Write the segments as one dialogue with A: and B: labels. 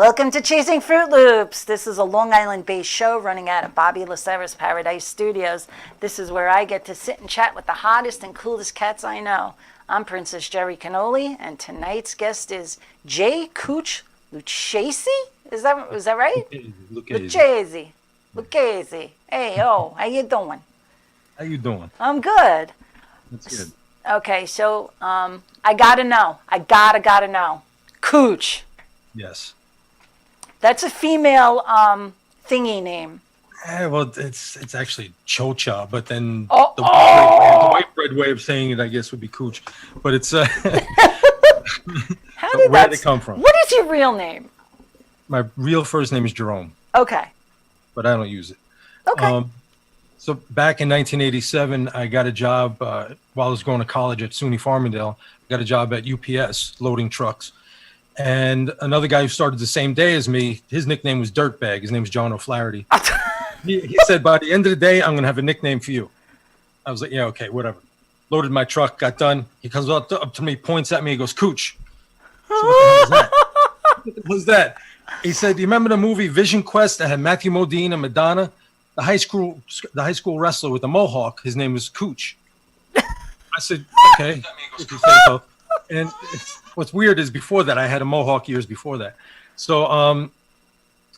A: Welcome to Chasing Fruit Loops. This is a Long Island-based show running out of Bobby Lacerra's Paradise Studios. This is where I get to sit and chat with the hottest and coolest cats I know. I'm Princess Jerry Cannoli, and tonight's guest is J. Cooch Lucchese? Is that right? Lucchese. Lucchese. Hey, how you doing?
B: How you doing?
A: I'm good.
B: That's good.
A: Okay, so I gotta know. I gotta know. Cooch.
B: Yes.
A: That's a female thingy name.
B: Well, it's actually Chocha, but then
A: the
B: white bread way of saying it, I guess, would be Cooch. But it's
A: How did
B: where did it come from?
A: What is your real name?
B: My real first name is Jerome.
A: Okay.
B: But I don't use it.
A: Okay.
B: So back in 1987, I got a job while I was going to college at SUNY Farmingdale. I got a job at UPS loading trucks. And another guy who started the same day as me, his nickname was Dirtbag. His name was John O'Flaherty. He said, by the end of the day, I'm going to have a nickname for you. I was like, yeah, okay, whatever. Loaded my truck, got done. He comes up to me, points at me, he goes, Cooch. So what the hell is that? What the hell is that? He said, do you remember the movie Vision Quest that had Matthew Modine and Madonna? The high school wrestler with the mohawk, his name was Cooch. I said, okay. If you say so. And what's weird is before that, I had a mohawk years before that. So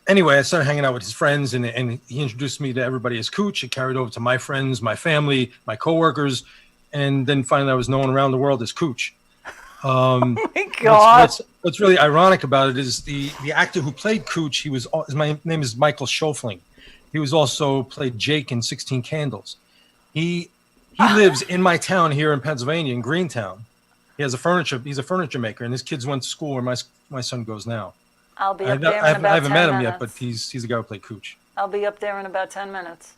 B: anyway, I started hanging out with his friends, and he introduced me to everybody as Cooch. It carried over to my friends, my family, my coworkers, and then finally I was known around the world as Cooch.
A: Oh my God.
B: What's really ironic about it is the actor who played Cooch, my name is Michael Schofling. He was also played Jake in 16 Candles. He lives in my town here in Pennsylvania, in Greentown. He's a furniture maker, and his kids went to school where my son goes now.
A: I'll be up there in about 10 minutes.
B: I haven't met him yet, but he's the guy who played Cooch.
A: I'll be up there in about 10 minutes.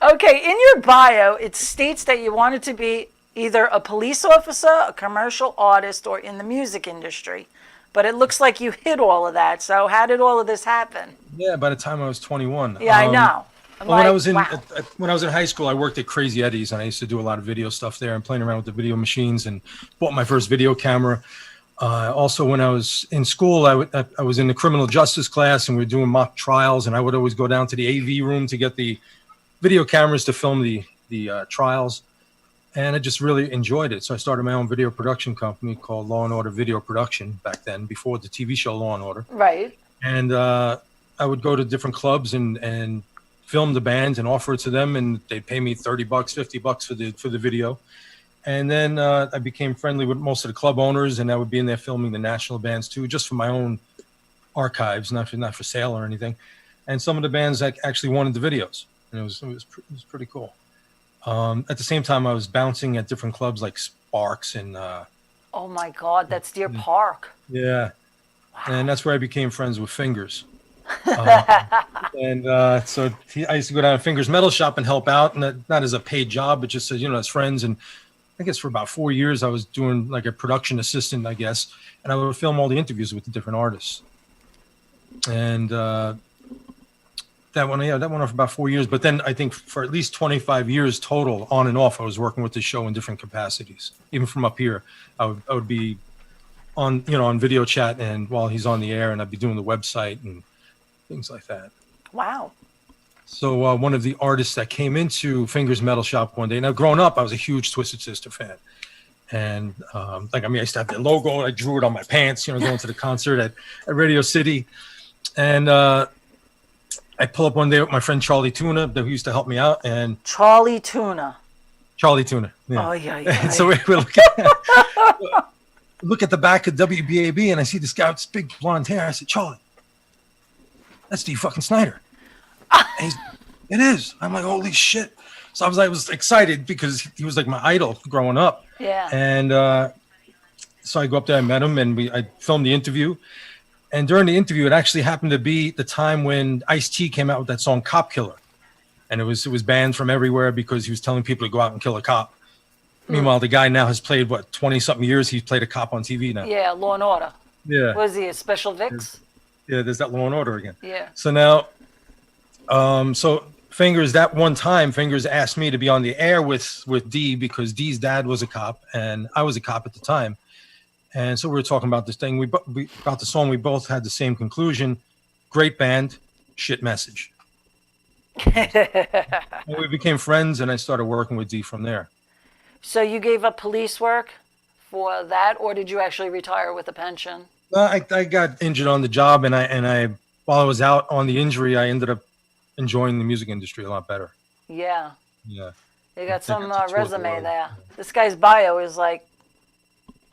A: Okay, in your bio, it states that you wanted to be either a police officer, a commercial artist, or in the music industry. But it looks like you hit all of that. So how did all of this happen?
B: Yeah, by the time I was 21.
A: Yeah, I know.
B: When I was in high school, I worked at Crazy Eddie's, and I used to do a lot of video stuff there and playing around with the video machines, and bought my first video camera. Also, when I was in school, I was in the criminal justice class, and we were doing mock trials, and I would always go down to the AV room to get the video cameras to film the trials, and I just really enjoyed it. So I started my own video production company called Law and Order Video Production back then, before the TV show Law and Order.
A: Right.
B: And I would go to different clubs and film the bands and offer it to them, and they'd pay me $30, $50 for the video. And then I became friendly with most of the club owners, and I would be in there filming the national bands too, just for my own archives, not for sale or anything. And some of the bands actually wanted the videos, and it was pretty cool. At the same time, I was bouncing at different clubs like Sparks and
A: oh my God, that's Deer Park.
B: Yeah. Wow. And that's where I became friends with Fingers. So I used to go down to Fingers Metal Shop and help out, and not as a paid job, but just as friends. And I guess for about 4 years, I was doing like a production assistant, I guess, and I would film all the interviews with the different artists. And that went on for about 4 years. But then I think for at least 25 years total, on and off, I was working with the show in different capacities. Even from up here, I would be on video chat, and while he's on the air, and I'd be doing the website and things like that.
A: Wow.
B: So one of the artists that came into Fingers Metal Shop one day, now growing up, I was a huge Twisted Sister fan. And I used to have their logo. I drew it on my pants, going to the concert at Radio City. And I pull up one day with my friend Charlie Tuna, who used to help me out. And
A: Charlie Tuna.
B: Yeah.
A: Oh, yeah.
B: And so we look at the back of WBAB, and I see this guy with this big blonde hair. I said, Charlie, that's Steve fucking Snyder. And it is. I'm like, holy shit. So I was excited because he was like my idol growing up.
A: Yeah.
B: And so I go up there, I met him, and I filmed the interview. And during the interview, it actually happened to be the time when Ice-T came out with that song Cop Killer. And it was banned from everywhere because he was telling people to go out and kill a cop. Meanwhile, the guy now has played, 20-something years. He's played a cop on TV now.
A: Yeah, Law and Order.
B: Yeah.
A: Was he a Special Vicks?
B: Yeah, there's that Law and Order again.
A: Yeah.
B: So now, so Fingers, that one time, Fingers asked me to be on the air with Dee, because Dee's dad was a cop and I was a cop at the time. And so we were talking about this thing. About the song. We both had the same conclusion. Great band, shit message. And we became friends, and I started working with D from there.
A: So you gave up police work for that, or did you actually retire with a pension?
B: I got injured on the job, and I while I was out on the injury, I ended up enjoying the music industry a lot better.
A: Yeah.
B: Yeah.
A: You got
B: I
A: some
B: got to tour the
A: resume
B: world.
A: there. This guy's bio is like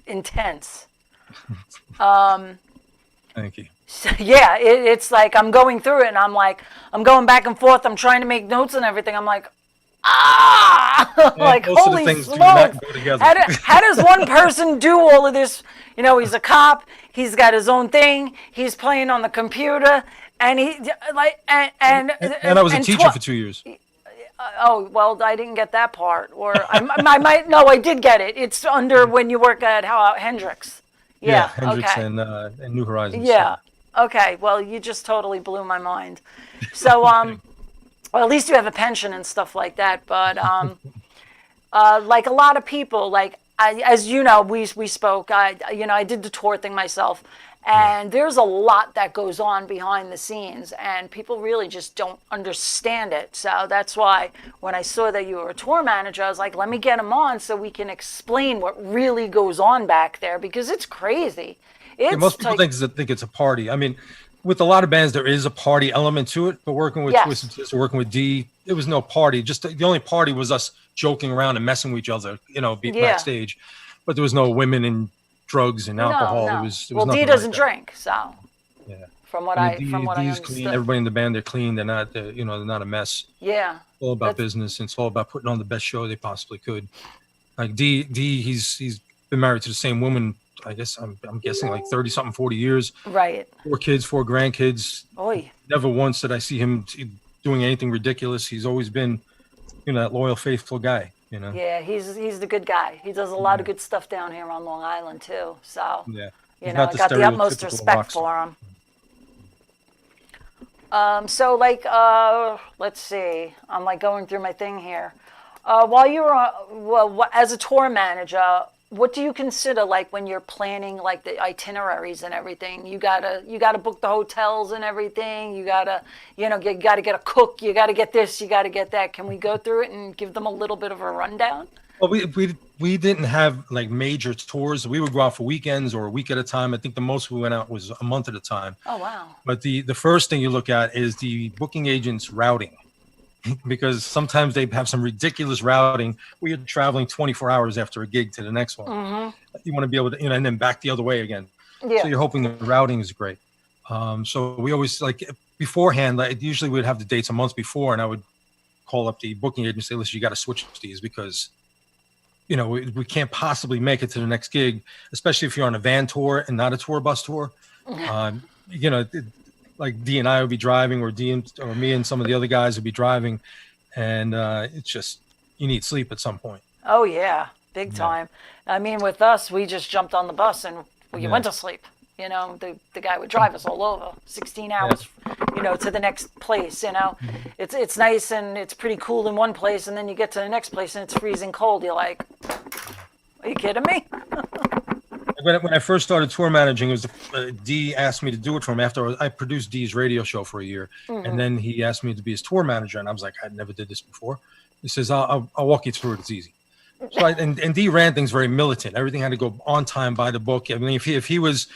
A: intense. Um,
B: Thank you.
A: so, yeah, it's like I'm going through it and I'm like, I'm going back and forth. I'm trying to make notes and everything. I'm like, like,
B: Most of the
A: holy
B: things do
A: smokes.
B: not go together.
A: How does one person do all of this? You know, he's a cop. He's got his own thing. He's playing on the computer. And he, like,
B: And I was a
A: and
B: teacher for 2 years.
A: Oh, well, I didn't get that part. Or I might, no, I did get it. It's under when you work at Hendrix. Yeah,
B: Hendrix
A: okay.
B: and New Horizons.
A: Yeah, okay. Well, you just totally blew my mind. So, well, at least you have a pension and stuff like that. But, like a lot of people, like, as you know, we spoke, I did the tour thing myself. And there's a lot that goes on behind the scenes, and people really just don't understand it. So that's why when I saw that you were a tour manager, I was like, let me get him on so we can explain what really goes on back there, because it's crazy. It's
B: Most people
A: like,
B: think it's a party. I mean, with a lot of bands, there is a party element to it. But working with
A: Yes.
B: Twisted Sister, working with D, it was no party. Just the only party was us joking around and messing with each other,
A: Yeah.
B: backstage. But there was no women and drugs and alcohol.
A: no.
B: It was
A: Well,
B: nothing
A: D doesn't
B: like that.
A: drink, so
B: Yeah.
A: from what
B: I mean,
A: I
B: D's
A: understood.
B: clean. Everybody in the band, they're clean. They're not, they're not a mess.
A: Yeah.
B: It's all about
A: That's-
B: business, and it's all about putting on the best show they possibly could. Like D, he's been married to the same woman. I guess I'm guessing like 30 something, 40 years.
A: Right.
B: 4 kids, 4 grandkids.
A: Oy.
B: Never once did I see him doing anything ridiculous. He's always been, that loyal, faithful guy.
A: Yeah, he's the good guy. He does a lot of good stuff down here on Long Island too. So
B: Yeah.
A: you
B: He's
A: know,
B: not
A: I got the utmost
B: stereotypical
A: respect
B: rock star.
A: for him. So like, let's see. I'm like going through my thing here. While you were as a tour manager, what do you consider like when you're planning like the itineraries and everything? You gotta book the hotels and everything. You gotta get a cook. You gotta get this. You gotta get that. Can we go through it and give them a little bit of a rundown?
B: Well, we didn't have like major tours. We would go out for weekends or a week at a time. I think the most we went out was a month at a time.
A: Oh wow.
B: But the first thing you look at is the booking agent's routing. Because sometimes they have some ridiculous routing where you're traveling 24 hours after a gig to the next one.
A: Mm-hmm.
B: You want to be able to, and then back the other way again.
A: Yeah.
B: So you're hoping the routing is great. So we always like beforehand, like usually we'd have the dates a month before, and I would call up the booking agent and say, listen, you got to switch these because, we can't possibly make it to the next gig, especially if you're on a van tour and not a tour bus tour. Like D and I would be driving, or or me and some of the other guys would be driving, and it's just you need sleep at some point.
A: Oh yeah, big time. I mean, with us, we just jumped on the bus and we went to sleep. The guy would drive us all over, 16 hours, to the next place. It's nice and it's pretty cool in one place, and then you get to the next place and it's freezing cold. You're like, are you kidding me?
B: When I first started tour managing, it was D asked me to do it for him after I produced D's radio show for a year, and then he asked me to be his tour manager, and I was like, I never did this before. He says, I'll walk you through it. It's easy. So and D ran things very militant. Everything had to go on time by the book. I mean, if he was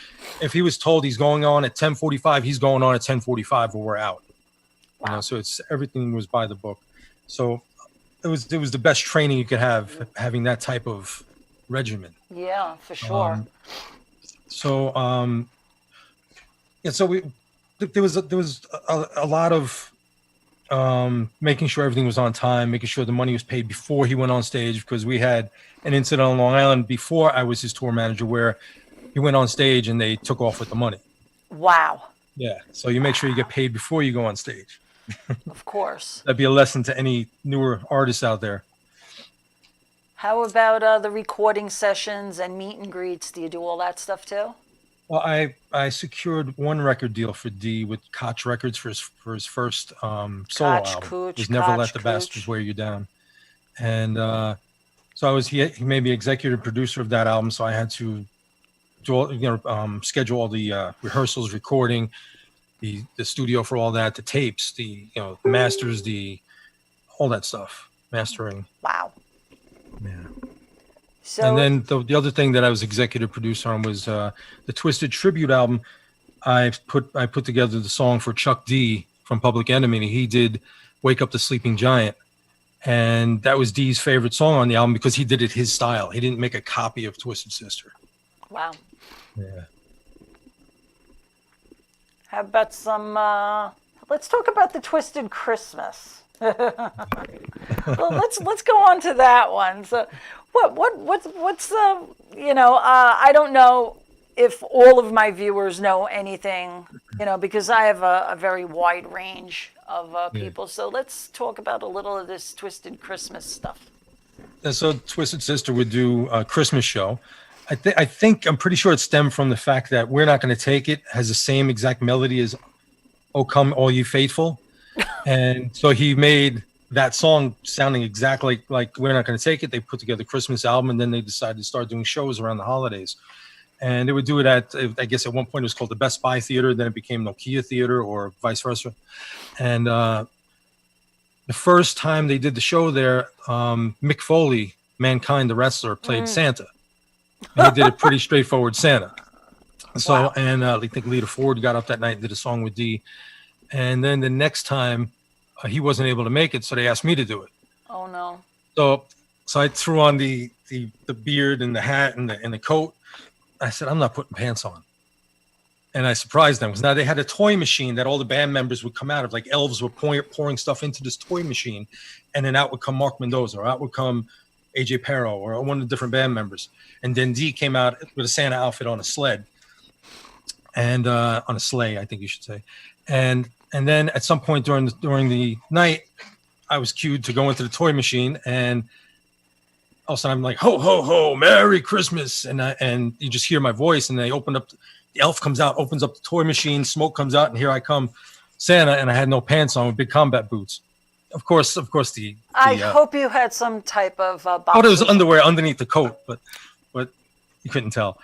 B: told he's going on at 10:45, he's going on at 10:45 or we're out.
A: Wow.
B: So everything was by the book. So it was the best training you could have, having that type of regimen.
A: Yeah, for sure.
B: So there was a lot of making sure everything was on time, making sure the money was paid before he went on stage, because we had an incident on Long Island before I was his tour manager where he went on stage and they took off with the money.
A: Wow.
B: Yeah. So you make sure you get paid before you go on stage.
A: Of course.
B: That'd be a lesson to any newer artists out there.
A: How about the recording sessions and meet and greets? Do you do all that stuff too?
B: Well, I secured one record deal for D with Cooch Records for his first solo album.
A: Cooch,
B: He's Never Let the
A: Cooch.
B: Bastards Wear You Down, and so he made me executive producer of that album. So I had to do all, schedule all the rehearsals, recording, the studio for all that, the tapes, the the masters, all that stuff, mastering.
A: Wow.
B: Yeah.
A: So
B: And then the other thing that I was executive producer on was the Twisted tribute album. I put together the song for Chuck D from Public Enemy, and he did "Wake Up the Sleeping Giant," and that was D's favorite song on the album because he did it his style. He didn't make a copy of Twisted Sister.
A: wow.
B: Yeah.
A: How about some? Let's talk about the Twisted Christmas. Well, let's go on to that one. So, what's the I don't know if all of my viewers know anything, because I have a very wide range of people. So let's talk about a little of this Twisted Christmas stuff.
B: And so Twisted Sister would do a Christmas show. I'm pretty sure it stemmed from the fact that We're Not Gonna Take It has the same exact melody as "Oh Come All You Faithful," and so he made that song sounding exactly like We're Not Gonna Take It. They put together a Christmas album, and then they decided to start doing shows around the holidays. And they would do it at, I guess at one point it was called the Best Buy Theater, then it became Nokia Theater, or vice versa. And the first time they did the show there, Mick Foley, Mankind the wrestler, played Santa. And he did a pretty straightforward Santa. So, wow. And I think Lita Ford got up that night and did a song with Dee. And then the next time he wasn't able to make it, so they asked me to do it.
A: Oh no!
B: So I threw on the beard and the hat and the coat. I said, I'm not putting pants on. And I surprised them because now they had a toy machine that all the band members would come out of. Like elves were pouring stuff into this toy machine, and then out would come Mark Mendoza, or out would come AJ Pero, or one of the different band members. And then Dee came out with a Santa outfit on a sled, and on a sleigh, I think you should say. And then at some point during the night, I was cued to go into the toy machine, and all of a sudden I'm like, ho, ho, ho, Merry Christmas. And you just hear my voice, and they open up, the elf comes out, opens up the toy machine, smoke comes out, and here I come, Santa, and I had no pants on with big combat boots. Of course, I
A: hope you had some type of
B: it was underwear underneath the coat, but you couldn't tell.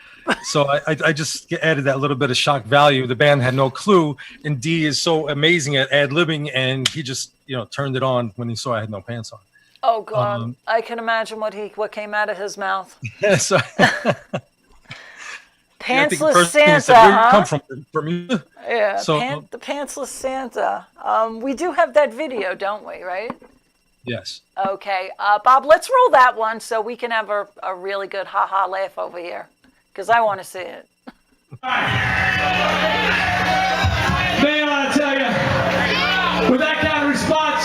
B: So I just added that little bit of shock value. The band had no clue, and Dee is so amazing at ad-libbing, and he just, turned it on when he saw I had no pants on.
A: Oh God, I can imagine what came out of his mouth.
B: Yes.
A: Pantsless Santa,
B: said, where you come from, Bermuda?
A: Yeah, so, the pantsless Santa. We do have that video, don't we, right?
B: Yes.
A: Okay. Bob, let's roll that one so we can have a really good ha-ha laugh over here, because I want to see it.
C: Man, I tell you, with that kind of response,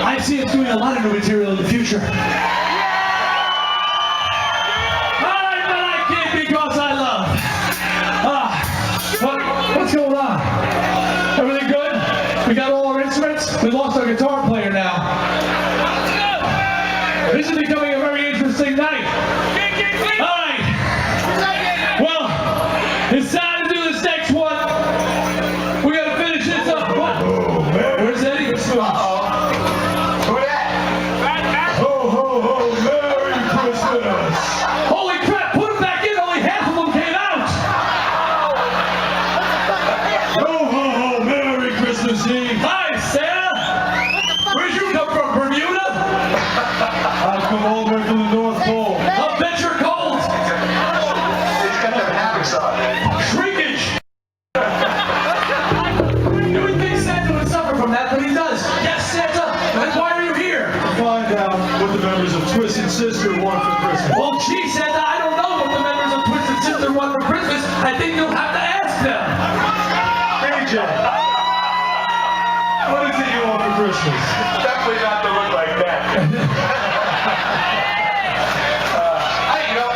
C: I see us doing a lot of new material in the future. All right, but I can't because I love. What's going on? Everything good? We got all our instruments? We lost our guitar player now. This is becoming a very interesting night. All right. Well, it's time to do this next one. We got to finish this up. Where's Eddie?
D: Who that? Ho, ho, ho, Merry Christmas.
C: Holy crap, put them back in. Only half of them came out.
D: Ho, ho, ho, Merry Christmas Eve.
C: Hi, Santa. Where'd you come from, Bermuda?
D: I've come all the way from the North Pole.
C: I'll bet you're cold.
D: He's got them hammocks on.
C: Shrinkage. You would think Santa would suffer from that, but he does. Yes, Santa. Then why are you here?
D: To find out what the members of Twisted Sister want for Christmas.
C: Well, gee, Santa, I don't know what the members of Twisted Sister want for Christmas. I think you'll have to ask them.
D: AJ, what is it you want for Christmas? Definitely not to look like that.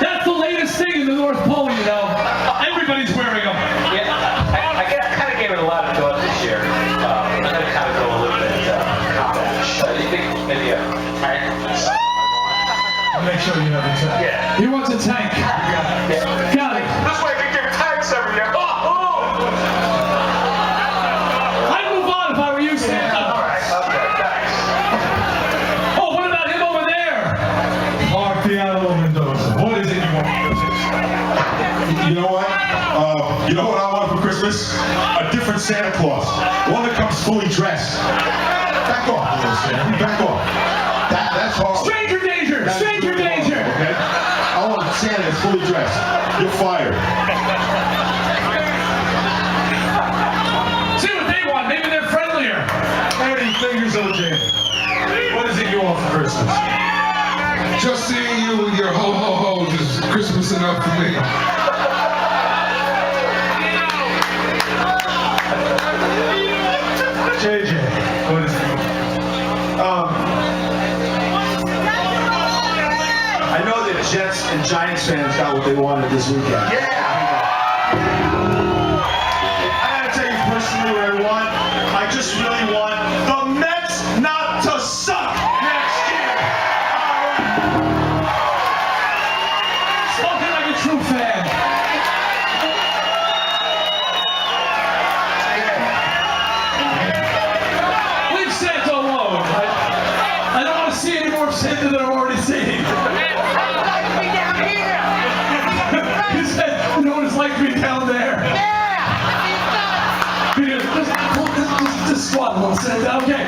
C: That's the latest thing in the North Pole, you know. Everybody's wearing them.
E: Yeah, I kind of gave it a lot of thought this year. I'm going to kind of go a little bit combat. You think maybe a tank?
D: Make sure you have a tank.
E: Yeah.
C: He wants a tank.
E: Yeah.
C: Got it.
D: This way we can give tanks every year.
C: I'd move on if I were you, Santa.
D: All right, okay, thanks.
C: Oh, what about him over there?
D: Mark Piano Mendoza. What is it you want for Christmas? You know what? You know what I want for Christmas? A different Santa Claus. One that comes fully dressed. Back off, little Santa. Back off. That's hard.
C: Stranger danger! Stranger danger!
D: Okay? I want a Santa that's fully dressed. You're fired.
C: See what they want. Maybe they're friendlier.
D: How many fingers, OJ? What is it you want for Christmas?
F: Just seeing you with your ho-ho-hos is Christmas enough for me.
D: JJ, what is it? I know that Jets and Giants fans got what they wanted this weekend. Yeah! I gotta tell you personally what I want. I just really want the Mets not to suck next year.
C: Spoken like a true fan. Leave Santa alone. I don't want to see any more of Santa than I've already seen. He said, you know what it's like to be down there? Peter, just squat a little, Santa. Okay,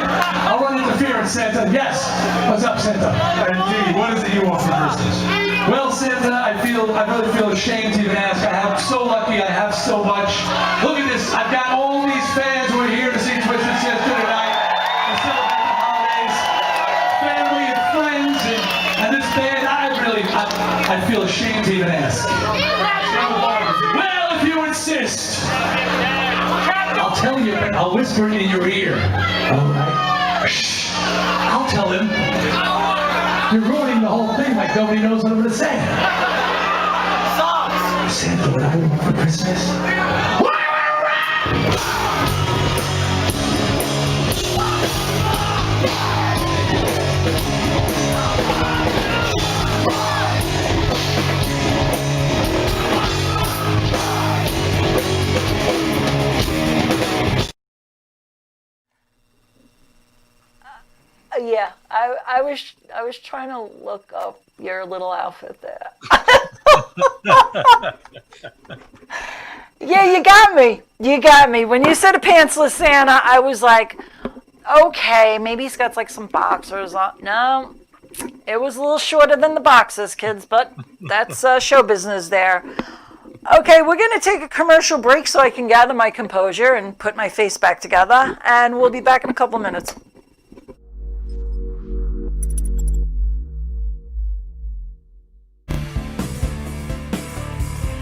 C: I'll run interference, Santa. Yes. What's up, Santa?
D: Indeed, what is it you want for Christmas?
C: Well, Santa, I really feel ashamed to even ask. I'm so lucky. I have so much. Look at this. I've got all these fans who are here to see Twisted Sister tonight and celebrate the holidays, family and friends, and this band. I feel ashamed to even ask. Well, if you insist, I'll tell you. I'll whisper it in your ear. All right. Shh. I'll tell him. You're ruining the whole thing like nobody knows what I'm going to say. Santa, what I want for Christmas?
A: Yeah, I was trying to look up your little outfit there. Yeah, you got me. You got me. When you said a pantsless Santa, I was like, okay, maybe he's got like some boxers on. No, it was a little shorter than the boxers, kids, but that's show business there. Okay, we're going to take a commercial break so I can gather my composure and put my face back together, and we'll be back in a couple minutes.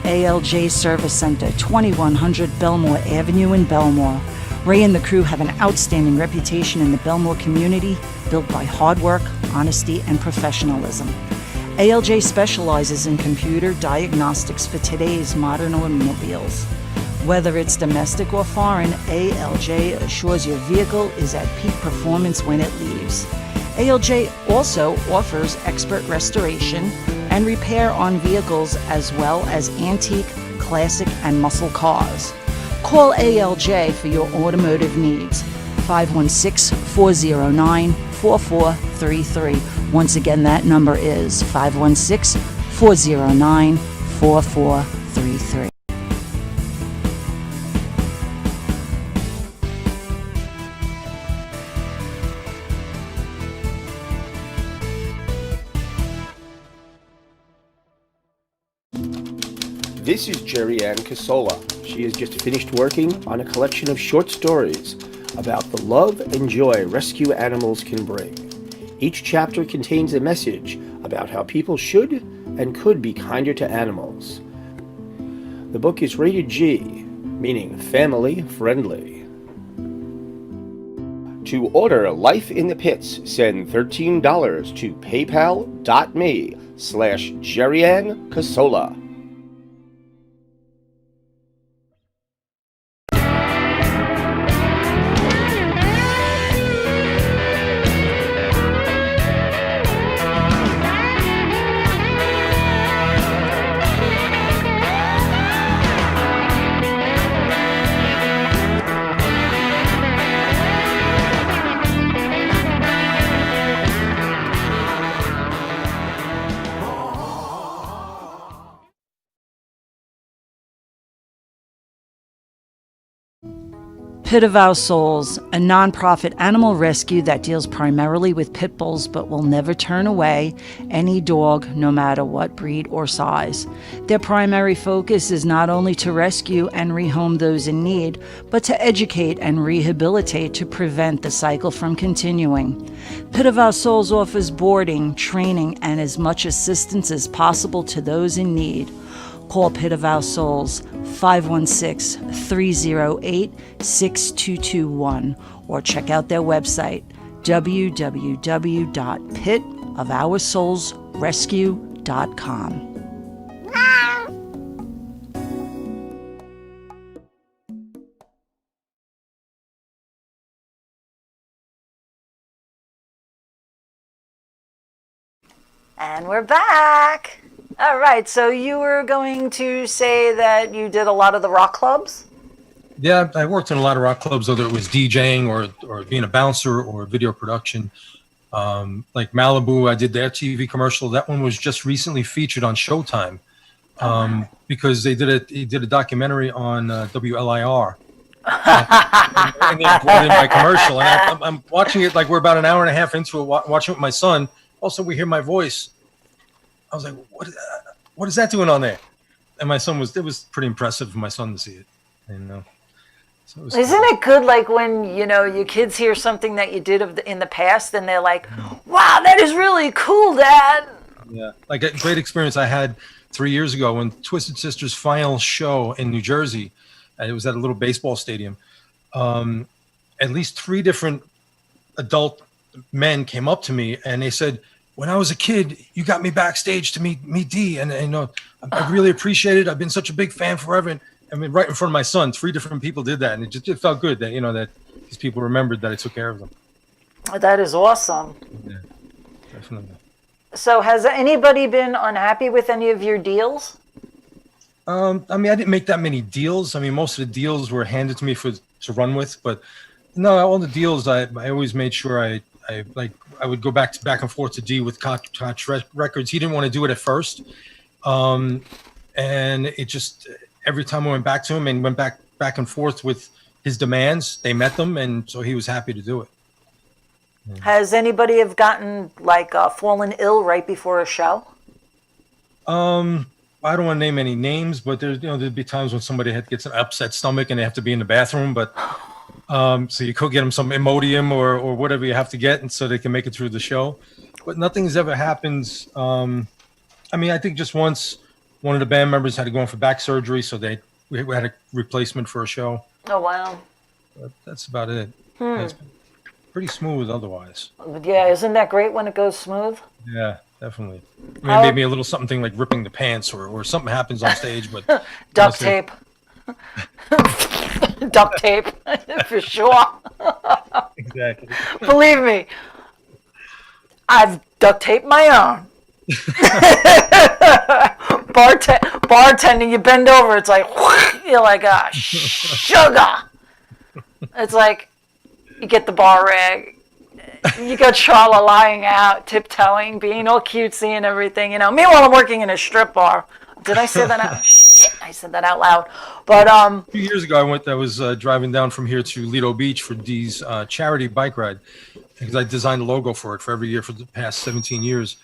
A: ALJ Service Center, 2100 Belmore Avenue in Belmore. Ray and the crew have an outstanding reputation in the Belmore community, built by hard work, honesty, and professionalism. ALJ specializes in computer diagnostics for today's modern automobiles. Whether it's domestic or foreign, ALJ assures your vehicle is at peak performance when it leaves. ALJ also offers expert restoration and repair on vehicles as well as antique, classic, and muscle cars. Call ALJ for your automotive needs. 516-409-4433. Once again, that number is 516-409-4433.
G: This is Jerry Ann Casola. She has just finished working on a collection of short stories about the love and joy rescue animals can bring. Each chapter contains a message about how people should and could be kinder to animals. The book is rated G, meaning family friendly. To order Life in the Pits, send $13 to paypal.me/Jerry Ann Casola.
A: Pit of Our Souls, a nonprofit animal rescue that deals primarily with pit bulls but will never turn away any dog, no matter what breed or size. Their primary focus is not only to rescue and rehome those in need, but to educate and rehabilitate to prevent the cycle from continuing. Pit of Our Souls offers boarding, training, and as much assistance as possible to those in need. Call Pit of Our Souls 516-308-6221 or check out their website www.pitofoursoulsrescue.com. And we're back. All right, so you were going to say that you did a lot of the rock clubs?
B: Yeah, I worked in a lot of rock clubs, whether it was DJing or being a bouncer or video production. Like Malibu, I did their TV commercial. That one was just recently featured on Showtime because they did a documentary on WLIR. And they brought in my commercial, and I'm watching it like we're about an hour and a half into it, watching it with my son. Also, we hear my voice. I was like, what is that doing on there? And my son it was pretty impressive for my son to see it. And so
A: isn't it good, like when, your kids hear something that you did in the past and they're like, wow, that is really cool, Dad.
B: Yeah, like a great experience I had 3 years ago when Twisted Sister's final show in New Jersey, it was at a little baseball stadium. At least 3 different adult men came up to me and they said, when I was a kid, you got me backstage to meet Dee, and I really appreciate it. I've been such a big fan forever. And I mean, right in front of my son, 3 different people did that, and it felt good that that these people remembered that I took care of them.
A: That is awesome.
B: Yeah, definitely.
A: So, has anybody been unhappy with any of your deals?
B: I mean, I didn't make that many deals. I mean, most of the deals were handed to me to run with, but no, all the deals I always made sure I would go back and forth to D with Cooch Records. He didn't want to do it at first, and it just every time I went back to him and went back and forth with his demands, they met them, and so he was happy to do it. Yeah.
A: Has anybody have gotten fallen ill right before a show?
B: I don't want to name any names, but there'd be times when somebody gets an upset stomach and they have to be in the bathroom, but. So you could get them some Imodium or whatever you have to get, and so they can make it through the show. But nothing's ever happened. I mean, I think just once one of the band members had to go in for back surgery, so we had a replacement for a show.
A: Oh, wow.
B: But that's about it. It's been pretty smooth otherwise.
A: Yeah, isn't that great when it goes smooth?
B: Yeah, definitely. I mean, maybe a little something like ripping the pants or something happens on stage, but
A: duct tape. Duct tape, for sure.
B: Exactly.
A: Believe me, I've duct taped my own. Bartending, you bend over, it's like, you're like, sugar. It's like, you get the bar rag, you got Charla lying out, tiptoeing, being all cutesy and everything, Meanwhile, I'm working in a strip bar. Did I say that out? Shit, I said that out loud. But
B: a few years ago, I was driving down from here to Lido Beach for Dee's charity bike ride because I designed a logo for it for every year for the past 17 years.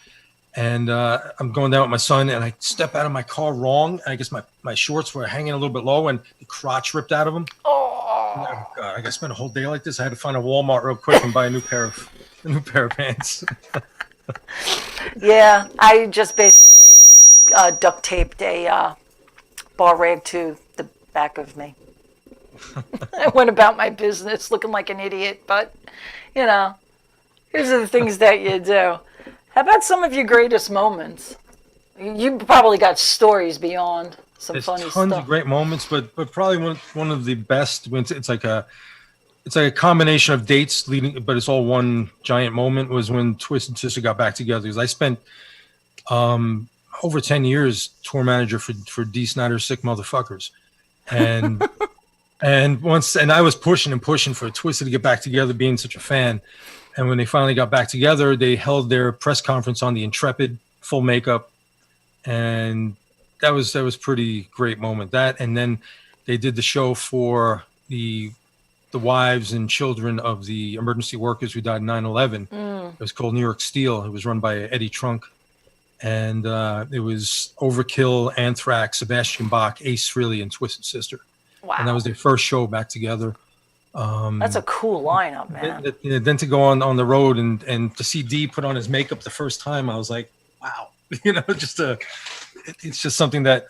B: And I'm going down with my son, and I step out of my car wrong. I guess my shorts were hanging a little bit low, and the crotch ripped out of them. Oh God! I got to spend a whole day like this. I had to find a Walmart real quick and buy a new pair of pants.
A: Yeah, I just basically duct taped a bar rag to the back of me. I went about my business looking like an idiot, but these are the things that you do. How about some of your greatest moments? You probably got stories beyond some
B: There's
A: funny stuff.
B: tons of great moments, but probably one of the best when it's like a combination of dates leading, but it's all one giant moment, was when Twisted Sister got back together. Because I spent over 10 years tour manager for Dee Snider's Sick Motherfuckers, and and I was pushing for Twisted to get back together, being such a fan. And when they finally got back together, they held their press conference on the Intrepid, full makeup, and that was pretty great moment. That, and then they did the show for the the wives and children of the emergency workers who died in 9/11. It was called New York Steel. It was run by Eddie Trunk. And it was Overkill, Anthrax, Sebastian Bach, Ace Frehley, and Twisted Sister.
A: Wow.
B: And that was their first show back together.
A: That's a cool lineup, man.
B: Then to go on the road and to see Dee put on his makeup the first time, I was like, wow. It's just something that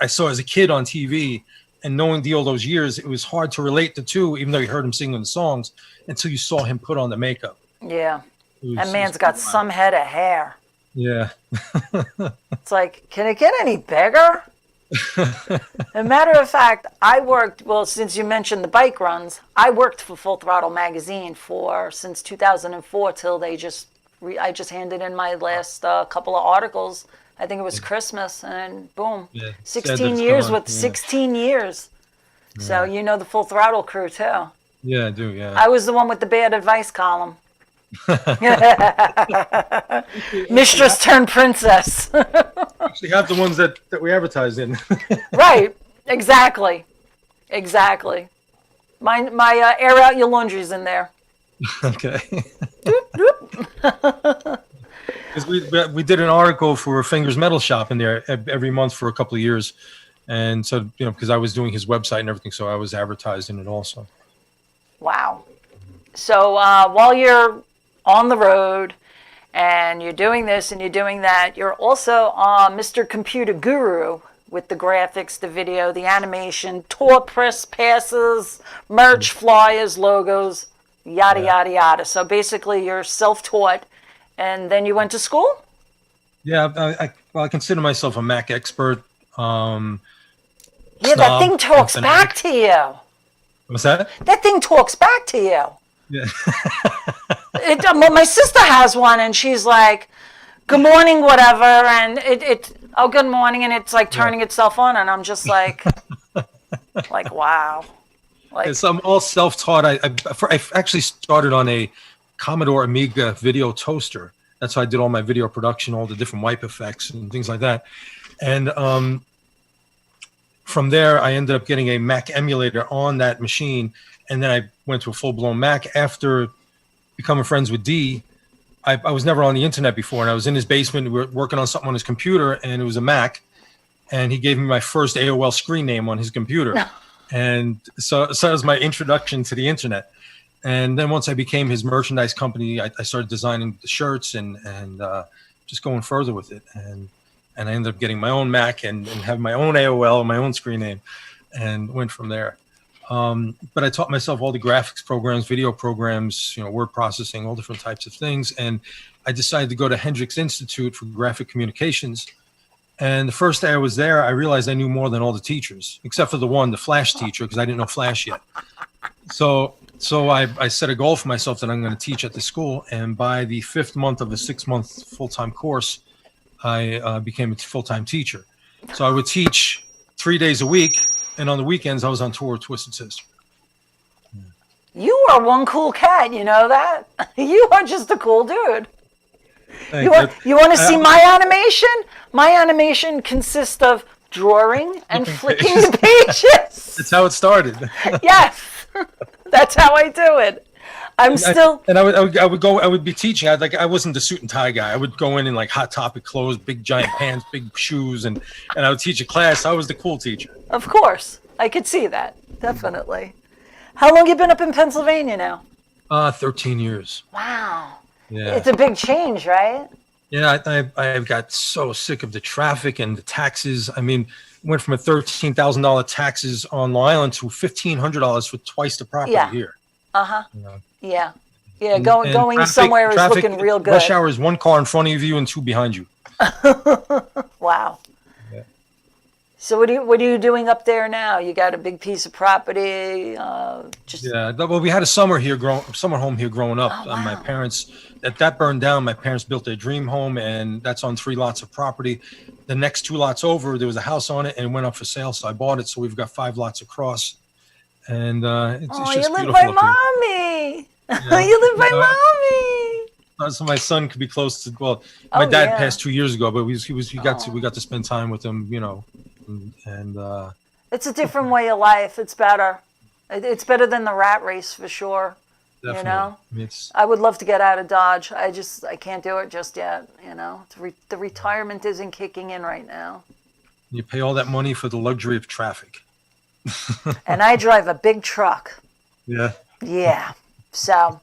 B: I saw as a kid on TV. And knowing Dee all those years, it was hard to relate the two, even though you heard him singing the songs, until you saw him put on the makeup.
A: Yeah. That man's got some head of hair.
B: Yeah.
A: It's like, can it get any bigger? As a matter of fact, I worked, well, since you mentioned the bike runs, I worked for Full Throttle magazine since 2004 till I just handed in my last couple of articles. I think it was Christmas, and boom,
B: Yeah.
A: 16 years
B: gone.
A: with 16 years. So you know the Full Throttle crew too.
B: Yeah, I do, yeah.
A: I was the one with the bad advice column. Mistress turned princess.
B: Actually have the ones that we advertised in.
A: Right, exactly. My air out your laundry's in there.
B: Okay. 'Cause we did an article for Fingers Metal Shop in there every month for a couple of years. And so, because I was doing his website and everything, so I was advertised in it also.
A: Wow. So while you're on the road and you're doing this and you're doing that, you're also Mr. Computer Guru with the graphics, the video, the animation, tour press passes, merch, flyers, logos, yada, yada, yada. So basically you're self-taught, and then you went to school?
B: Yeah, I consider myself a Mac expert.
A: Yeah, that thing talks back to you.
B: What's that?
A: That thing talks back to you.
B: Yeah.
A: My sister has one, and she's like, "Good morning, whatever," and good morning, and it's like turning itself on, and I'm just like, wow. Like,
B: So I'm all self-taught. I actually started on a Commodore Amiga video toaster. That's how I did all my video production, all the different wipe effects and things like that. And from there, I ended up getting a Mac emulator on that machine, and then I went to a full-blown Mac. After becoming friends with Dee, I was never on the internet before, and I was in his basement. We were working on something on his computer, and it was a Mac, and he gave me my first AOL screen name on his computer. And so that was my introduction to the internet. And then once I became his merchandise company, I started designing the shirts and just going further with it. And I ended up getting my own Mac and having my own AOL, my own screen name, and went from there. But I taught myself all the graphics programs, video programs, word processing, all different types of things. And I decided to go to Hendricks Institute for Graphic Communications. And the first day I was there, I realized I knew more than all the teachers, except for the Flash teacher, because I didn't know Flash yet. So I set a goal for myself that I'm going to teach at the school. And by the 5th month of a 6-month full-time course, I became a full-time teacher. So I would teach 3 days a week. And on the weekends, I was on tour with Twisted Sister.
A: you are one cool cat, you know that? You are just a cool dude. You want to see my animation? My animation consists of drawing and flicking the pages.
B: That's how it started.
A: Yes, that's how I do it. I would be teaching. I wasn't the suit and tie guy. I would go in like Hot Topic clothes, big giant pants, big shoes, and I would teach a class. I was the cool teacher. Of course, I could see that, definitely. How long you been up in Pennsylvania now?
B: 13 years.
A: Wow.
B: Yeah.
A: It's a big change, right?
B: Yeah, I got so sick of the traffic and the taxes. I mean, went from a $13,000 taxes on Long Island to $1,500 for twice the property here.
A: Uh-huh. Yeah.
B: And
A: Going
B: traffic,
A: somewhere is looking real good.
B: Rush hour is 1 car in front of you and 2 behind you.
A: Wow.
B: Yeah.
A: So what are you doing up there now? You got a big piece of property?
B: Yeah. Well, we had a summer home here growing up.
A: Oh, wow.
B: My parents, that burned down. My parents built their dream home, and that's on 3 lots of property. The next 2 lots over, there was a house on it, and it went up for sale. So I bought it. So we've got 5 lots across, and it's just
A: you live
B: beautiful
A: by
B: up here.
A: mommy.
B: Yeah.
A: You live by mommy.
B: So my son could be close to. Well, my dad
A: yeah.
B: passed 2 years ago, but we got to spend time with him, and
A: It's a different way of life. It's better. It's better than the rat race for sure.
B: Definitely.
A: You know,
B: I mean, it's
A: I would love to get out of Dodge. I can't do it just yet. You know, the retirement isn't kicking in right now.
B: you pay all that money for the luxury of traffic.
A: And I drive a big truck.
B: Yeah.
A: Yeah. So,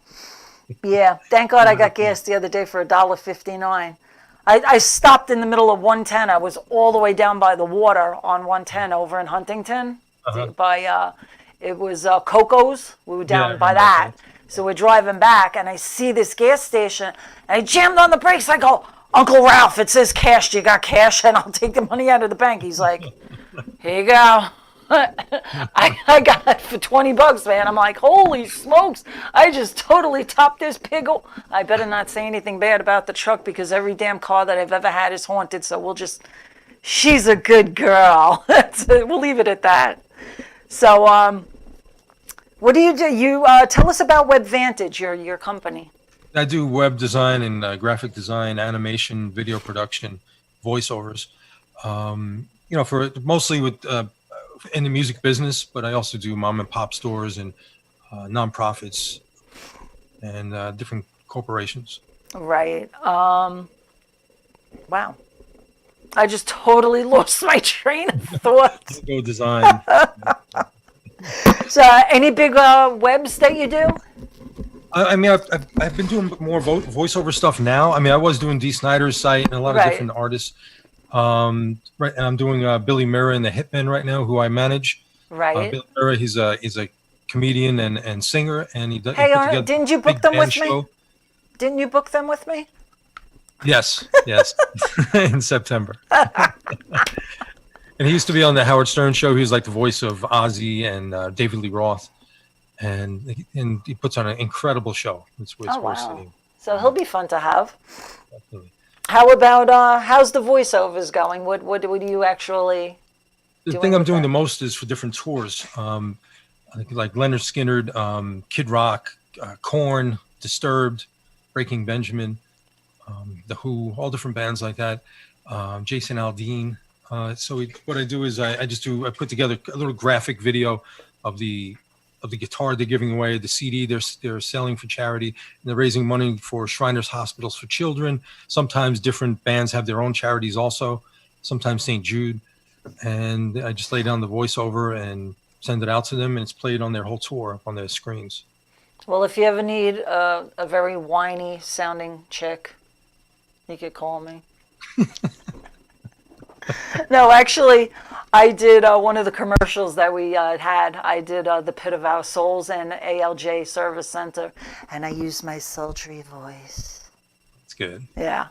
A: yeah. Thank God I got gas the other day for $1.59. I stopped in the middle of 110. I was all the way down by the water on 110 over in Huntington. By it was Coco's. We were down
B: Yeah, I
A: by
B: remember
A: that.
B: that.
A: So we're driving back, and I see this gas station, and I jammed on the brakes. I go, Uncle Ralph, it says cash. You got cash? And I'll take the money out of the bank. He's like, here you go. I got it for $20, man. I'm like, holy smokes. I just totally topped this piggle. I better not say anything bad about the truck because every damn car that I've ever had is haunted. So she's a good girl. We'll leave it at that. So, what do? You tell us about WebVantage, your company.
B: I do web design and graphic design, animation, video production, voiceovers. For mostly with in the music business, but I also do mom and pop stores and nonprofits and different corporations.
A: Right. Wow. I just totally lost my train of thought.
B: Go design.
A: So, any big webs that you do?
B: I mean, I've been doing more voiceover stuff now. I mean, I was doing Dee Snider's site and a lot of different artists. Right, and I'm doing Billy Mirror and the Hitman right now, who I manage.
A: Right.
B: Billy Mirror, he's a comedian and singer, and he does.
A: Hey,
B: he put together
A: didn't you
B: a
A: book
B: big
A: them
B: band
A: with
B: show.
A: me? Didn't you book them with me?
B: Yes, in September. And he used to be on the Howard Stern show. He was like the voice of Ozzy and David Lee Roth, and he puts on an incredible show. It's worth seeing.
A: So he'll be fun to have.
B: Definitely.
A: How about how's the voiceovers going? What do you actually?
B: The thing I'm doing the most is for different tours. Like Leonard Skinner, Kid Rock, Korn, Disturbed, Breaking Benjamin, The Who, all different bands like that. Jason Aldean. What I do is I put together a little graphic video of the guitar they're giving away, the CD they're selling for charity, and they're raising money for Shriners Hospitals for Children. Sometimes different bands have their own charities also, sometimes St. Jude. And I just lay down the voiceover and send it out to them, and it's played on their whole tour up on their screens.
A: Well, if you ever need a very whiny sounding chick, you could call me. No, actually, I did one of the commercials that we had. I did the Pit of Our Souls and ALJ Service Center, and I used my sultry voice.
B: It's good.
A: Yeah.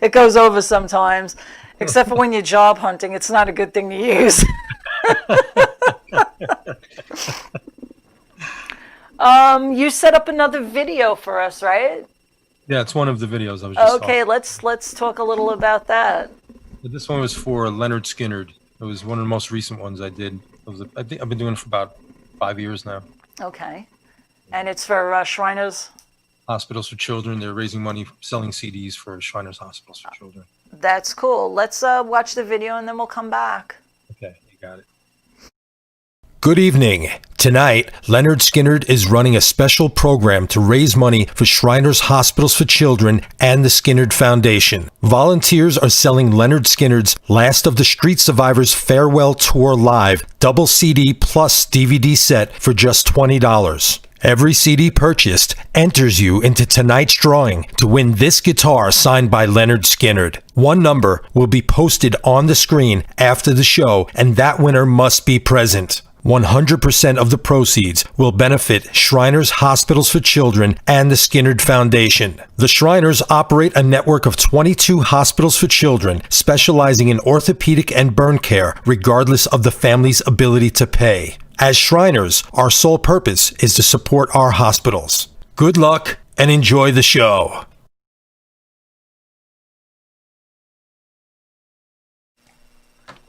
A: It goes over sometimes, except for when you're job hunting. It's not a good thing to use. You set up another video for us, right?
B: Yeah, it's one of the videos I was just
A: Okay, let's talk a little about that.
B: This one was for Leonard Skinner. It was one of the most recent ones I did. I think I've been doing it for about 5 years now.
A: Okay. And it's for Shriners?
B: Hospitals for Children. They're raising money selling CDs for Shriners Hospitals for Children.
A: That's cool. Let's watch the video and then we'll come back.
B: Okay, you got it.
H: Good evening. Tonight, Leonard Skinner is running a special program to raise money for Shriners Hospitals for Children and the Skinner Foundation. Volunteers are selling Leonard Skinner's Last of the Street Survivors Farewell Tour Live double CD plus DVD set for just $20. Every CD purchased enters you into tonight's drawing to win this guitar signed by Leonard Skinner. One number will be posted on the screen after the show, and that winner must be present. 100% of the proceeds will benefit Shriners Hospitals for Children and the Skinner Foundation. The Shriners operate a network of 22 hospitals for children specializing in orthopedic and burn care, regardless of the family's ability to pay. As Shriners, our sole purpose is to support our hospitals. Good luck and enjoy the show.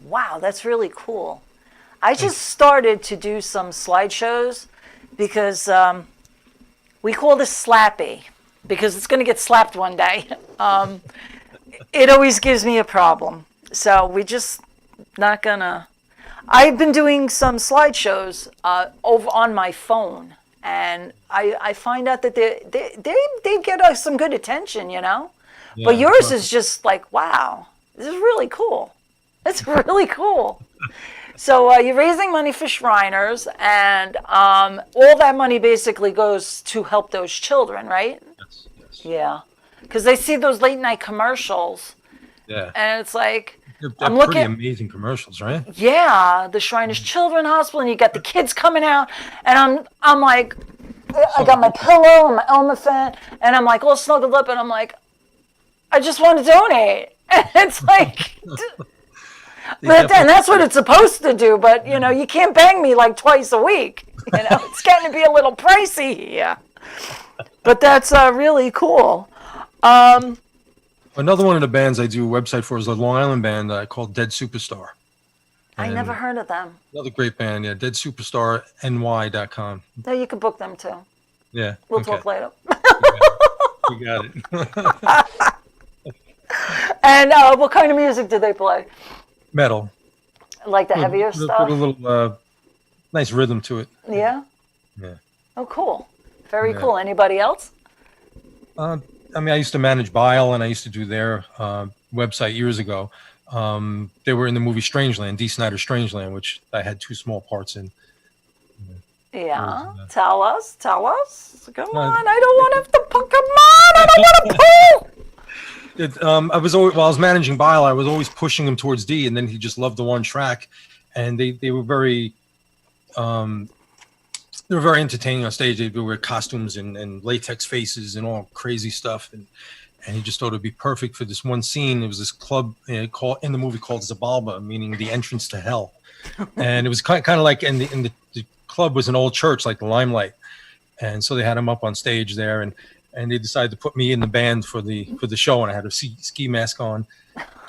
A: Wow, that's really cool. I just started to do some slideshows because we call this slappy because it's going to get slapped one day. It always gives me a problem. So we just not going to. I've been doing some slideshows over on my phone, and I find out that they get us some good attention, you know. But
B: Yeah,
A: yours is just like, wow, this is really cool. It's really cool. So you're raising money for Shriners, and all that money basically goes to help those children, right?
B: yes, yes.
A: Yeah, because they see those late night commercials,
B: Yeah.
A: and it's like,
B: They're
A: I'm
B: pretty
A: looking.
B: amazing commercials, right?
A: Yeah, the Shriners Children Hospital, and you got the kids coming out, and I'm like, I got my pillow and my Elmafant, and I'm like all snuggled up, and I'm like, I just want to donate. And it's like, and that's what it's supposed to do, but you know, you can't bang me like twice a week. You know, it's getting to be a little pricey here. But that's really cool.
B: Another one of the bands I do a website for is a Long Island band called Dead Superstar.
A: I
B: And
A: never heard of them.
B: Another great band, yeah, deadsuperstarny.com.
A: No, you can book them too.
B: Yeah.
A: We'll
B: okay.
A: talk later.
B: You got it.
A: And what kind of music do they play?
B: Metal.
A: Like the heavier
B: Put
A: stuff?
B: a little nice rhythm to it.
A: Yeah?
B: Yeah.
A: Oh, cool. Very
B: Yeah.
A: cool. Anybody else?
B: I mean, I used to manage Bile, and I used to do their website years ago. They were in the movie Strangeland, D. Snyder's Strangeland, which I had 2 small parts in.
A: Yeah. Tell us. Come on.
B: Uh,
A: I don't want to come on. I don't want to pull.
B: I was always, while I was managing Bile, I was always pushing him towards D, and then he just loved the one track, and they were very entertaining on stage. They would wear costumes and latex faces and all crazy stuff, and he just thought it'd be perfect for this one scene. There was this club called in the movie called Zabalba, meaning the entrance to hell, and it was kind of like in the club was an old church like the Limelight, and so they had him up on stage there, and they decided to put me in the band for the show, and I had a ski mask on,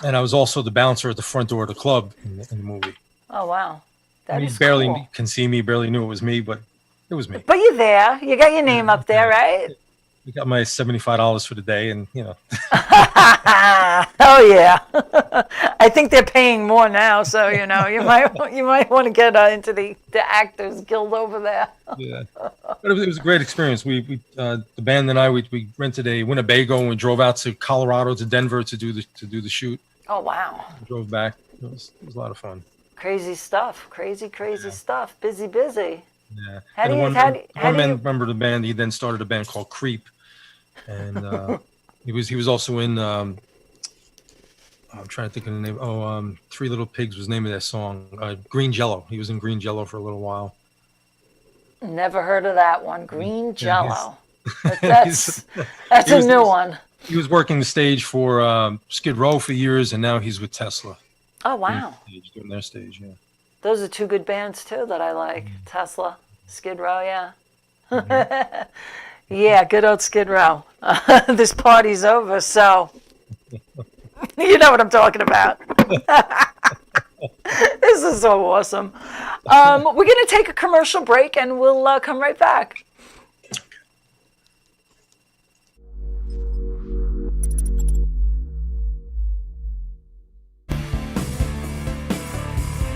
B: and I was also the bouncer at the front door of the club in the movie.
A: Oh, wow. That
B: He
A: is
B: barely
A: cool.
B: can see me, barely knew it was me, but it was me.
A: But you're there. You got your name up there, right?
B: I got my $75 for the day, and you know.
A: Oh yeah. I think they're paying more now, so you know you might want to get into the Actors Guild over there.
B: Yeah, but it was a great experience. We the band and I we rented a Winnebago, and we drove out to Colorado to Denver to do the shoot.
A: Oh wow.
B: We drove back. It was a lot of fun.
A: Crazy stuff. Crazy stuff. Busy.
B: Yeah.
A: How do
B: And
A: you-
B: one
A: how do you-
B: member of the band, he then started a band called Creep, and he was also in. I'm trying to think of the name. Oh, Three Little Pigs was the name of that song. Green Jello. He was in Green Jello for a little while.
A: Never heard of that one. Green
B: Yeah,
A: Jello.
B: he's-
A: That's
B: he
A: a
B: was-
A: new one.
B: He was working the stage for Skid Row for years, and now he's with Tesla.
A: Oh wow.
B: Doing their stage, yeah.
A: Those are 2 good bands too that I like. Tesla, Skid Row, yeah. Yeah, good old Skid Row. This party's over, so you know what I'm talking about. This is so awesome. We're going to take a commercial break, and we'll come right back.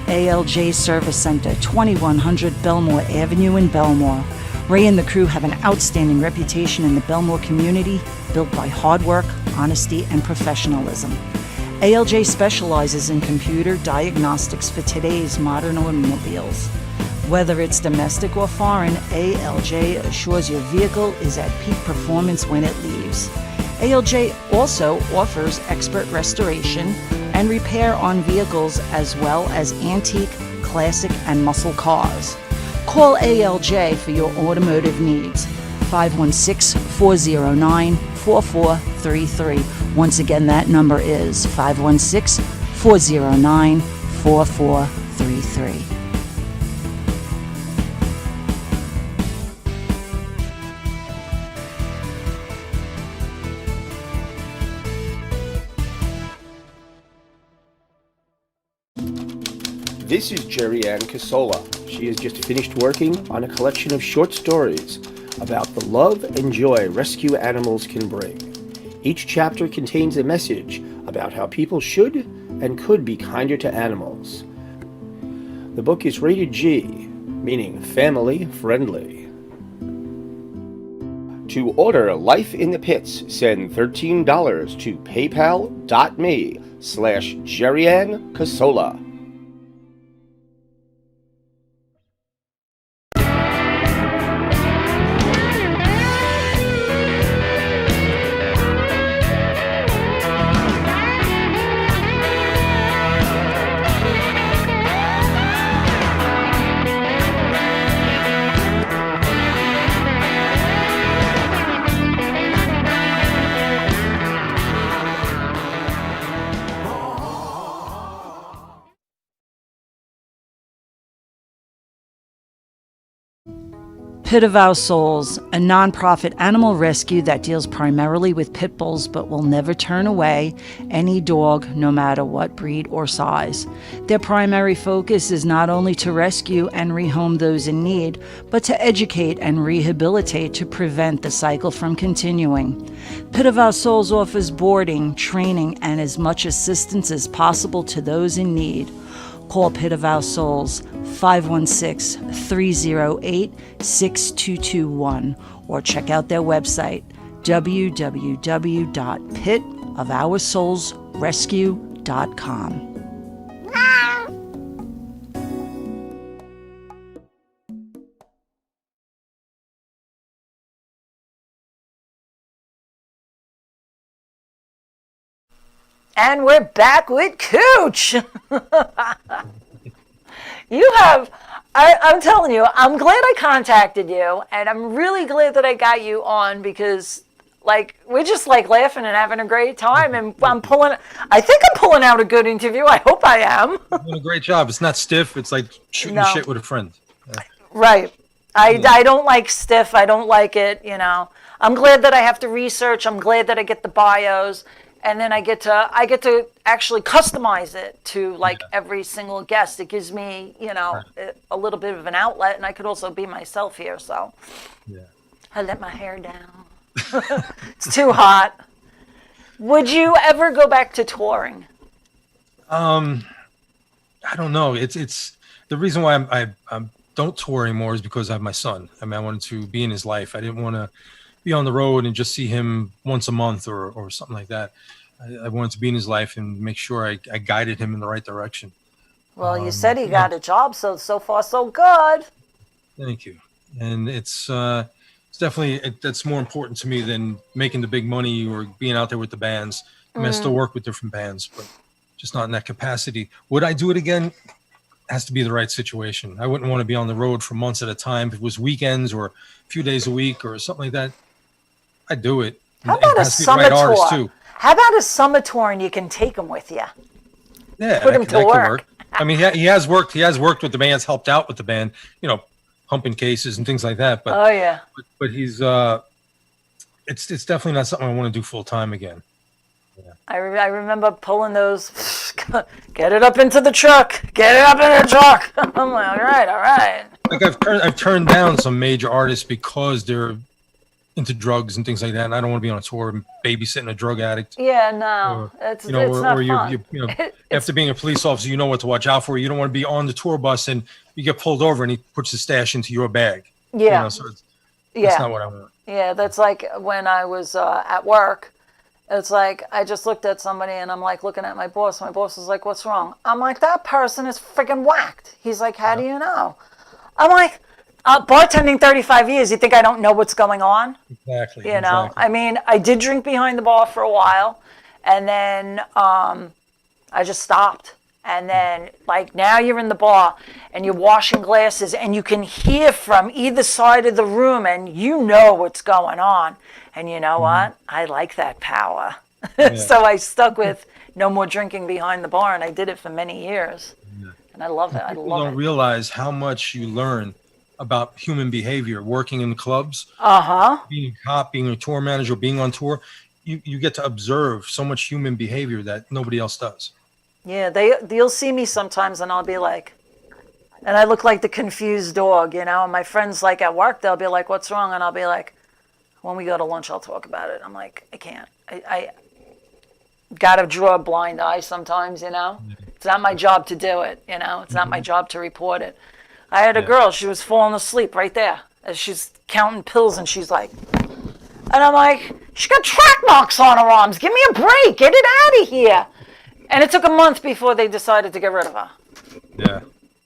A: ALJ Service Center, 2100 Belmore Avenue in Belmore. Ray and the crew have an outstanding reputation in the Belmore community, built by hard work, honesty, and professionalism. ALJ specializes in computer diagnostics for today's modern automobiles. Whether it's domestic or foreign, ALJ assures your vehicle is at peak performance when it leaves. ALJ also offers expert restoration and repair on vehicles as well as antique, classic, and muscle cars. Call ALJ for your automotive needs. 516-409-4433. Once again, that number is 516-409-4433.
G: This is Jerry Ann Casola. She has just finished working on a collection of short stories about the love and joy rescue animals can bring. Each chapter contains a message about how people should and could be kinder to animals. The book is rated G, meaning family friendly. To order Life in the Pits, send $13 to paypal.me/Jerrianne Casola.
A: Pit of Our Souls, a nonprofit animal rescue that deals primarily with pit bulls but will never turn away any dog, no matter what breed or size. Their primary focus is not only to rescue and rehome those in need, but to educate and rehabilitate to prevent the cycle from continuing. Pit of Our Souls offers boarding, training, and as much assistance as possible to those in need. Call Pit of Our Souls 516-308-6221 or check out their website www.pitofoursoulsrescue.com. And we're back with Cooch. I'm telling you, I'm glad I contacted you, and I'm really glad that I got you on because, we're just laughing and having a great time, and I think I'm pulling out a good interview. I hope I am.
B: You're doing a great job. It's not stiff. It's like shooting the shit with a friend. Yeah.
A: Right. I don't like stiff. I don't like it, I'm glad that I have to research. I'm glad that I get the bios. And then I get to actually customize it to every single guest. It gives me, a little bit of an outlet, and I could also be myself here. So I let my hair down. It's too hot. Would you ever go back to touring?
B: I don't know. It's the reason why I don't tour anymore is because I have my son. I wanted to be in his life. I didn't want to be on the road and just see him once a month or something like that. I wanted to be in his life and make sure I guided him in the right direction.
A: Well, you said he got a job, so far so good.
B: Thank you. And it's definitely that's more important to me than making the big money or being out there with the bands. I still work with different bands, but just not in that capacity. Would I do it again? It has to be the right situation. I wouldn't want to be on the road for months at a time. If it was weekends or a few days a week or something like that, I'd do it.
A: How about a summer tour? How about a summer tour and you can take them with you?
B: Yeah,
A: put him to work.
B: He has worked. He has worked with the bands, helped out with the band, pumping cases and things like that. But but he's it's definitely not something I want to do full time again. Yeah.
A: I remember pulling those. Get it up into the truck. Get it up in the truck. I'm like, all right.
B: I've turned down some major artists because they're into drugs and things like that, and I don't want to be on a tour and babysitting a drug addict.
A: Yeah, no, it's not fun.
B: After being a police officer, you know what to watch out for. You don't want to be on the tour bus and you get pulled over and he puts the stash into your bag.
A: Yeah,
B: that's not what I want.
A: Yeah, that's like when I was at work. It's like I just looked at somebody and I'm looking at my boss. My boss is like, "What's wrong?" I'm like, "That person is freaking whacked." He's like, "How do you know?" I'm like, bartending 35 years, you think I don't know what's going on?
B: Exactly.
A: Exactly. I did drink behind the bar for a while, and then I just stopped. And then, now you're in the bar, and you're washing glasses, and you can hear from either side of the room, and you know what's going on. And you know what? I like that power. Yeah. So I stuck with no more drinking behind the bar, and I did it for many years. Yeah. And I love it.
B: People don't realize how much you learn about human behavior working in the clubs, being a cop, being a tour manager, being on tour. You get to observe so much human behavior that nobody else does.
A: Yeah, you'll see me sometimes and I'll be like, and I look like the confused dog, and my friends at work, they'll be like, "What's wrong?" And I'll be like, "When we go to lunch, I'll talk about it." I'm like, I can't. I gotta draw a blind eye sometimes, It's not my job to do it, you know. It's not my job to report it. I had a girl, she was falling asleep right there as she's counting pills, and she's like, and I'm like, she got track marks on her arms. Give me a break. Get it out of here. And it took a month before they decided to get rid of her.
B: Yeah.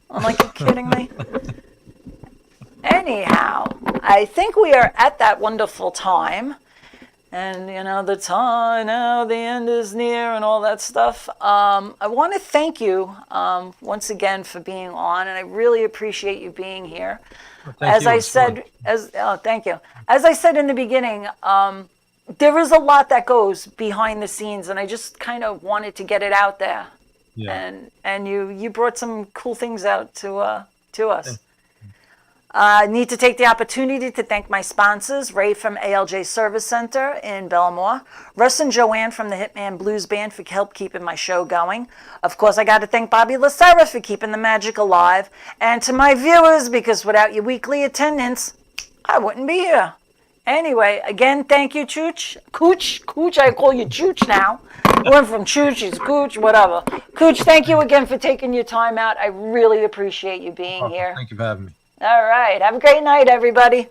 A: I'm like, you kidding me? Anyhow, I think we are at that wonderful time. And, you know, the time now, the end is near and all that stuff. I want to thank you once again for being on, and I really appreciate you being here.
B: Thank you.
A: I
B: It's
A: said,
B: fun.
A: thank you. As I said in the beginning, there is a lot that goes behind the scenes, and I just kind of wanted to get it out there.
B: Yeah.
A: And you brought some cool things out to us. I need to take the opportunity to thank my sponsors, Ray from ALJ Service Center in Belmore, Russ and Joanne from the Hitman Blues Band for help keeping my show going. Of course, I got to thank Bobby Lacera for keeping the magic alive. And to my viewers, because without your weekly attendance, I wouldn't be here. Anyway, again, thank you, Cooch. Cooch, I call you Cooch now. Went from Cooch, it's Cooch, whatever. Cooch, thank you again for taking your time out. I really appreciate you being here.
B: Thank you for having me.
A: All right. Have a great night, everybody.